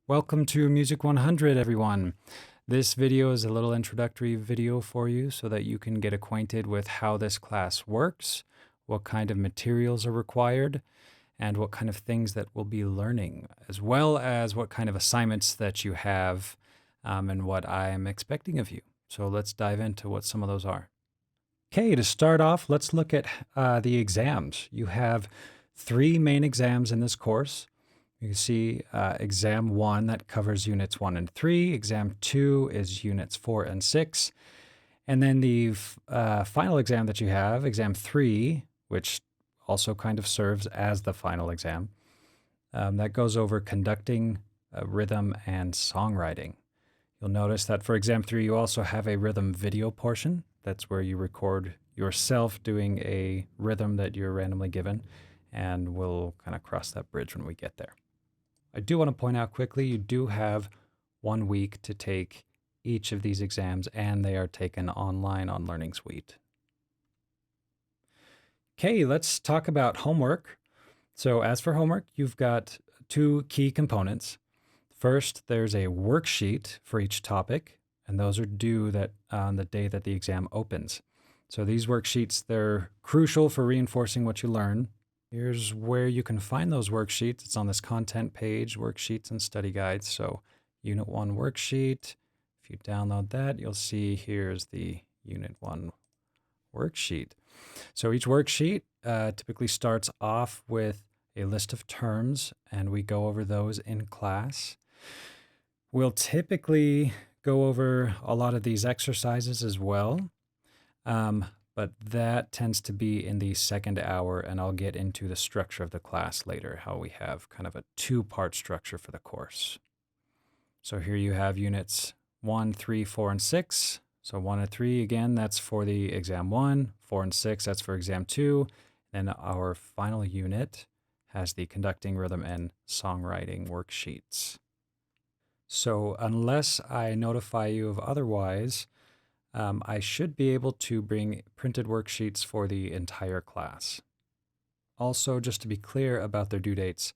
Welcome to Music 100, everyone. This video is a little introductory video for you so that you can get acquainted with how this class works, what kind of materials are required, and what kind of things that we'll be learning, as well as what kind of assignments that you have and what I'm expecting of you. So let's dive into what some of those are. Okay, to start off, let's look at the exams. You have 3 main exams in this course. You can see exam 1 that covers units 1 and 3. Exam 2 is units 4 and 6. And then the final exam that you have, exam 3, which also kind of serves as the final exam, that goes over conducting, rhythm, and songwriting. You'll notice that for exam 3, you also have a rhythm video portion. That's where you record yourself doing a rhythm that you're randomly given, and we'll kind of cross that bridge when we get there. I do want to point out quickly, you do have 1 week to take each of these exams, and they are taken online on Learning Suite. Okay, let's talk about homework. So as for homework, you've got 2 key components. First, there's a worksheet for each topic, and those are due on the day that the exam opens. So these worksheets, they're crucial for reinforcing what you learn. Here's where you can find those worksheets. It's on this content page, worksheets and study guides. So Unit 1 worksheet, if you download that, you'll see here's the Unit 1 worksheet. So each worksheet typically starts off with a list of terms, and we go over those in class. We'll typically go over a lot of these exercises as well, but that tends to be in the second hour, and I'll get into the structure of the class later, how we have kind of a 2-part structure for the course. So here you have units 1, 3, 4, and 6. So 1 and 3, again, that's for the exam 1. 4 and 6, that's for exam 2. And our final unit has the conducting, rhythm, and songwriting worksheets. So unless I notify you of otherwise, I should be able to bring printed worksheets for the entire class. Also, just to be clear about their due dates,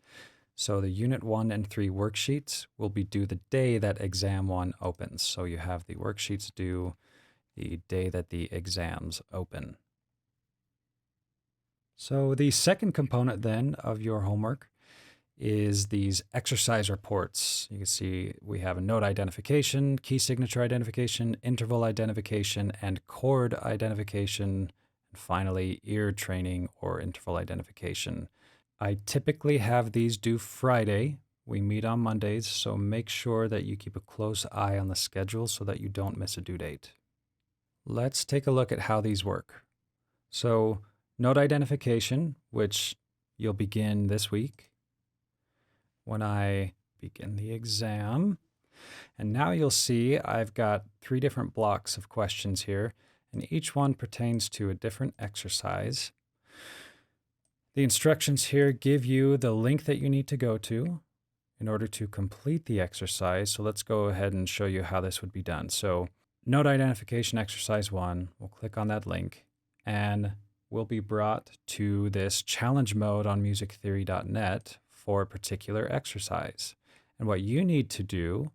so the Unit 1 and 3 worksheets will be due the day that Exam 1 opens. So you have the worksheets due the day that the exams open. So the second component then of your homework is these exercise reports. You can see we have a note identification, key signature identification, interval identification, and chord identification, and finally ear training or interval identification. I typically have these due Friday. We meet on Mondays, so make sure that you keep a close eye on the schedule so that you don't miss a due date. Let's take a look at how these work. So note identification, which you'll begin this week when I begin the exam. And now you'll see I've got 3 different blocks of questions here, and each one pertains to a different exercise. The instructions here give you the link that you need to go to in order to complete the exercise. So let's go ahead and show you how this would be done. So note identification exercise 1, we'll click on that link, and we'll be brought to this challenge mode on musictheory.net for a particular exercise. And what you need to do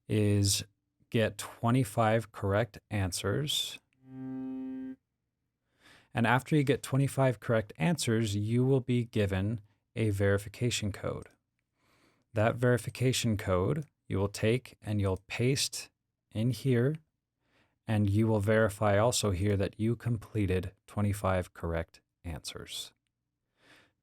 is get 25 correct answers. And after you get 25 correct answers, you will be given a verification code. That verification code you will take and you'll paste in here, and you will verify also here that you completed 25 correct answers.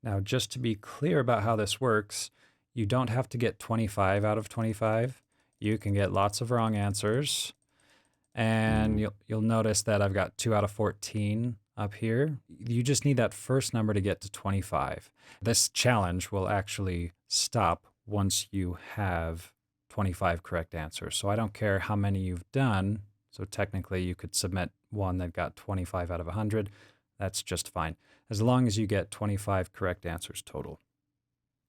Now, just to be clear about how this works, you don't have to get 25 out of 25. You can get lots of wrong answers. And you'll notice that I've got 2 out of 14 up here. You just need that first number to get to 25. This challenge will actually stop once you have 25 correct answers. So I don't care how many you've done. So technically you could submit one that got 25 out of 100. That's just fine, as long as you get 25 correct answers total.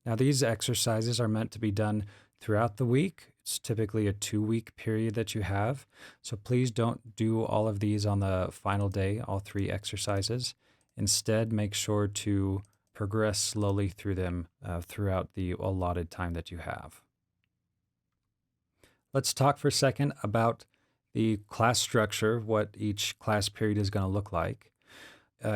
Now, these exercises are meant to be done throughout the week. It's typically a 2-week period that you have. So please don't do all of these on the final day, all 3 exercises. Instead, make sure to progress slowly through them throughout the allotted time that you have. Let's talk for a second about the class structure, what each class period is going to look like.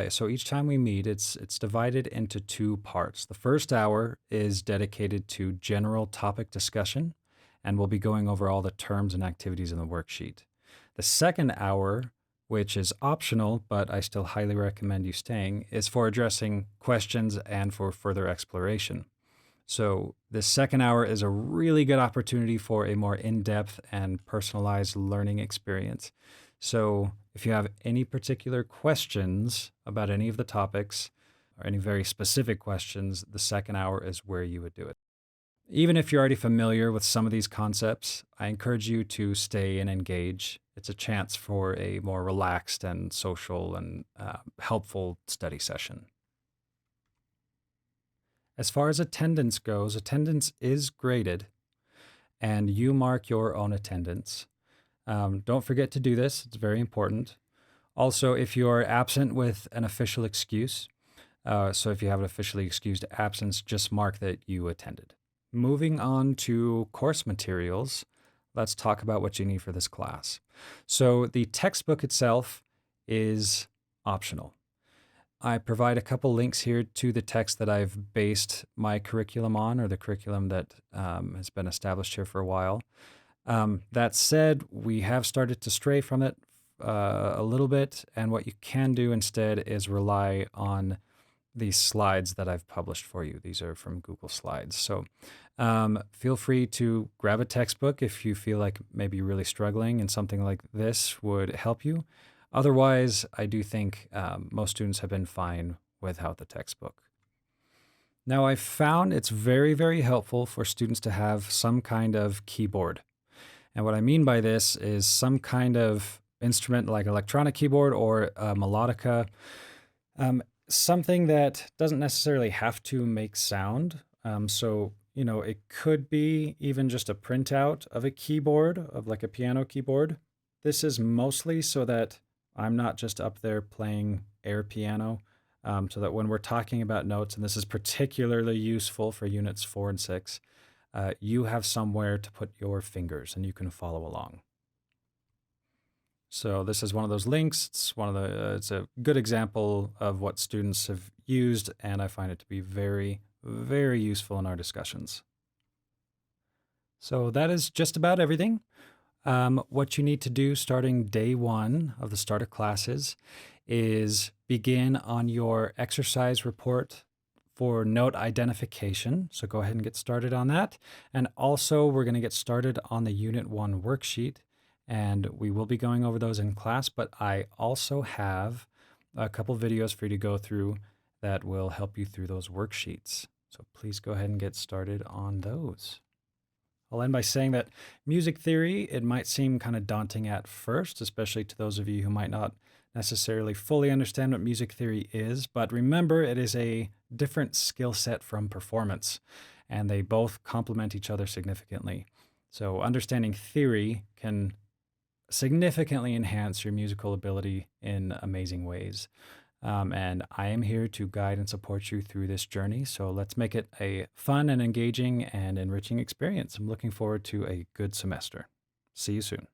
So each time we meet, it's divided into two parts. The first hour is dedicated to general topic discussion, and we'll be going over all the terms and activities in the worksheet. The second hour, which is optional, but I still highly recommend you staying, is for addressing questions and for further exploration. So, this second hour is a really good opportunity for a more in depth and personalized learning experience. So, if you have any particular questions about any of the topics or any very specific questions, the second hour is where you would do it. Even if you're already familiar with some of these concepts, I encourage you to stay and engage. It's a chance for a more relaxed and social and helpful study session. As far as attendance goes, attendance is graded, and you mark your own attendance. Don't forget to do this, it's very important. Also, if you're absent with an official excuse, so if you have an officially excused absence, just mark that you attended. Moving on to course materials, let's talk about what you need for this class. So, the textbook itself is optional. I provide a couple links here to the text that I've based my curriculum on, or the curriculum that has been established here for a while. That said, we have started to stray from it a little bit, and what you can do instead is rely on these slides that I've published for you. These are from Google Slides. So feel free to grab a textbook if you feel like maybe you're really struggling and something like this would help you. Otherwise, I do think most students have been fine without the textbook. Now, I've found it's very, very helpful for students to have some kind of keyboard. And what I mean by this is some kind of instrument like electronic keyboard or a melodica, something that doesn't necessarily have to make sound. It could be even just a printout of a keyboard, of like a piano keyboard. This is mostly so that I'm not just up there playing air piano, so that when we're talking about notes, and this is particularly useful for units 4 and 6, you have somewhere to put your fingers and you can follow along. So this is one of those links. It's a good example of what students have used, and I find it to be very, very useful in our discussions. So that is just about everything. What you need to do starting day 1 of the start of classes is begin on your exercise report for note identification. So go ahead and get started on that. And also we're going to get started on the Unit 1 worksheet, and we will be going over those in class, but I also have a couple videos for you to go through that will help you through those worksheets. So please go ahead and get started on those. I'll end by saying that music theory, it might seem kind of daunting at first, especially to those of you who might not necessarily fully understand what music theory is, but remember it is a different skill set from performance, and they both complement each other significantly. So understanding theory can significantly enhance your musical ability in amazing ways. And I am here to guide and support you through this journey. So let's make it a fun and engaging and enriching experience. I'm looking forward to a good semester. See you soon.